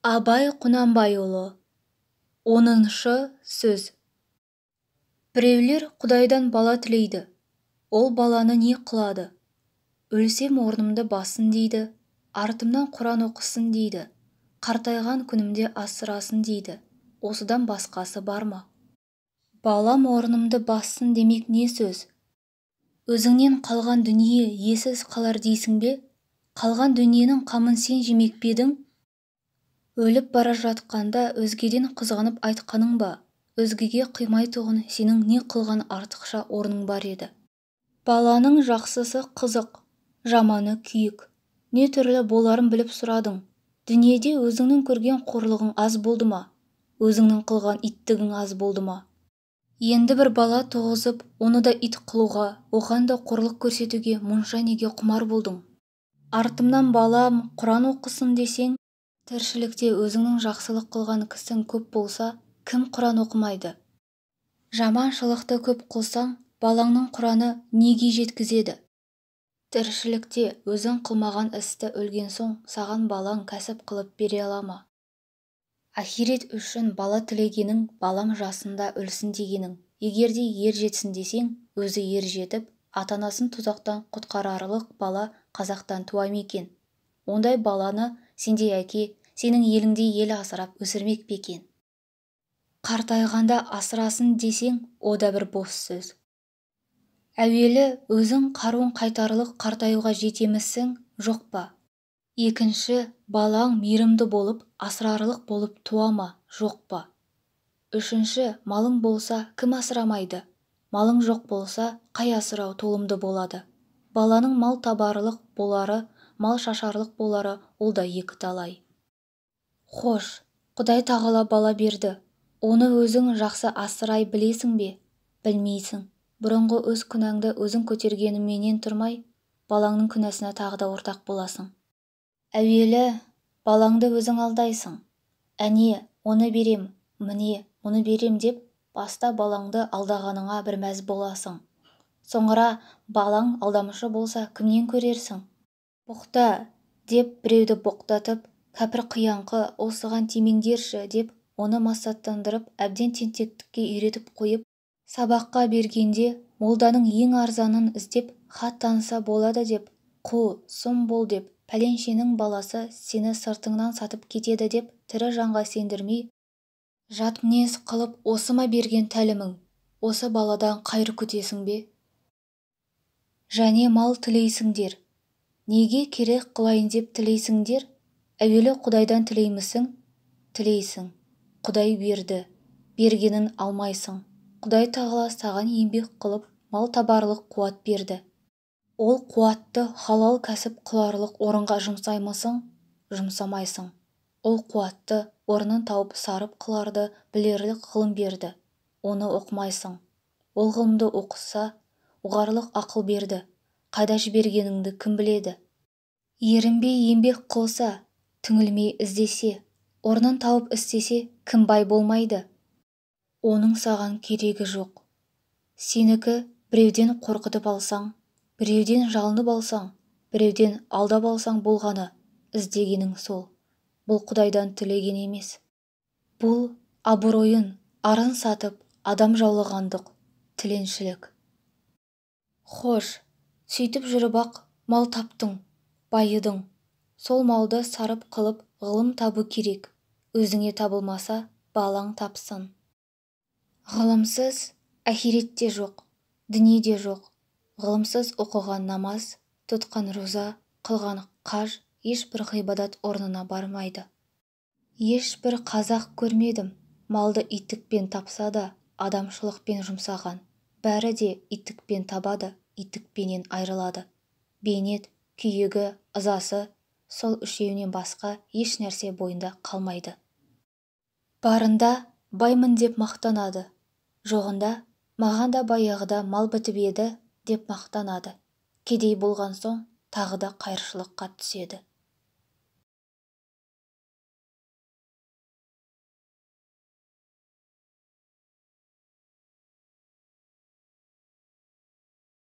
Абай Құнанбайұлы 10-шы сөз. Біреулер Құдайдан бала тілейді. Ол баланы не қылады? Өлсем орнымды бассын дейді, артымнан Құран оқысын дейді, қартайған күнімде асырасын дейді. Осыдан басқасы бар ма? Балам орнымды бассын демек не сөз? Өзіңнен қалған дүние иесіз қалар дейсің бе? Қалған дүниенің қамын сен жемек пе едің? Өліп бара жатқанда өзгеден қызғанып айтқаның ба? Өзгеге қимайтұғын сенің не қылған артықша орның бар еді. Баланың жақсысы қызық, жаманы күйік. Не түрлі боларын біліп сұрадың. Дүниеде өзіңнің көрген қорлығың аз болды ма? Өзіңнің қылған иттігің аз болды ма? Енді бір бала туғызып, оны да ит қылуға, оған да қорлық көрсетуге мұнша неге құмар болдың? Артымнан балам Құран оқысын десең, тіршілікте өзіңнің жақсылық қылған кісің көп болса, кім Құран оқымайды? Жаманшылықты көп қылсаң, балаңның Құраны неге жеткізеді? Тіршілікте өзің қылмаған істі өлген соң, саған балаң кәсіп қылып бере ала ма? Ахирет үшін бала тілегенің, балам жасында өлсін дегенің. Егерде ер жетсін десең, өзі ер жетіп, ата-анасын тұзақтан құтқарарлық бала қазақтан туа ма екен? Ондай баланы сендей әке, сенің еліңдей ел асырап өсірмек пе екен? Қартайғанда асырасын десең, о да бір бос сөз. Әуелі өзің қаруын қайтарлық қартаюға жетемісің, жоқ па? Екінші, балаң мейірімді болып, асырарлық болып туа ма, жоқ па? Үшінші, малың болса, кім асырамайды? Малың жоқ болса, қай асырау толымды болады? Баланың мал табарлық болары, мал шашарлық болары, ол да екі талай. Хош, Құдай тағала бала берді. Оны өзің жақсы асырай білесің бе? Білмейсің. Бұрынғы өз күнәңді өзің көтергеніңменен тұрмай, балаңның күнәсіне тағы да ортақ боласың. Әуелі балаңды өзің алдайсың. Әне, оны берем, міне, мұны берем деп, баста балаңды алдағаныңа бір мәз боласың. Соңыра балаң алдамшы болса, кімнен көрерсің? Боқта деп біреуді боқтатып, кәпір қияңқы осыған тимеңдерші деп, оны масаттандырып, әбден тентектікке үйретіп қойып, сабаққа бергенде молданың ең арзанын іздеп, хат таныса болады деп, қу, сұм бол деп, пәленшенің баласы сені сыртыңнан сатып кетеді деп, тірі жанға сендірмей, жат мінез қылып, осы ма берген тәлімің? Осы баладан қайыр күтесің бе? Және мал тілейсіңдер. Неге керек қылайын деп тілейсіңдер? Әуелі Құдайдан тілеймісің? Тілейсің. Құдай берді. Бергенін алмайсың. Құдай тағала саған еңбек қылып, мал табарлық қуат берді. Ол қуатты халал кәсіп қыларлық орынға жұмсаймысың? Жұмсамайсың. Ол қуатты орнын тауып сарып қыларды білерлік ғылым берді. Оны оқымайсың. Ол ғылымды оқыса, ұғарлық ақыл берді. Қайда жібергеніңді кім біледі? Ерінбей еңбек қылса, түңілмей іздесе, орнын тауып істесе, кім бай болмайды? Оның саған керегі жоқ. Сенікі біреуден қорқытып алсаң, біреуден жалынып алсаң, біреуден алдап алсаң болғаны, іздегенің сол. Бұл Құдайдан тілеген емес. Бұл абыройын, арын сатып, адам жаулағандық, тіленшілік. Хош, сөйтіп жүріп ақ мал таптың, байыдың. Сол малды сарып қылып ғылым табу керек. Өзіңе табылмаса, балаң тапсын. Ғылымсыз ахиретте жоқ, дүниеде жоқ. Ғылымсыз оқыған намаз, тұтқан роза, қылған қаж ешбір ғибадат орнына бармайды. Ешбір қазақ көрмедім, малды иттікпен тапса да, адамшылықпен жұмсаған. Бәрі де иттікпен табады, иттікпенен айрылады. Бейнет, күйігі, ызасы, сол үшеуінен басқа еш нәрсе бойында қалмайды. Барында баймын деп мақтанады, жоғында маған да баяғыда мал бітіп еді деп мақтанады. Кедей болған соң тағы да қайыршылыққа түседі.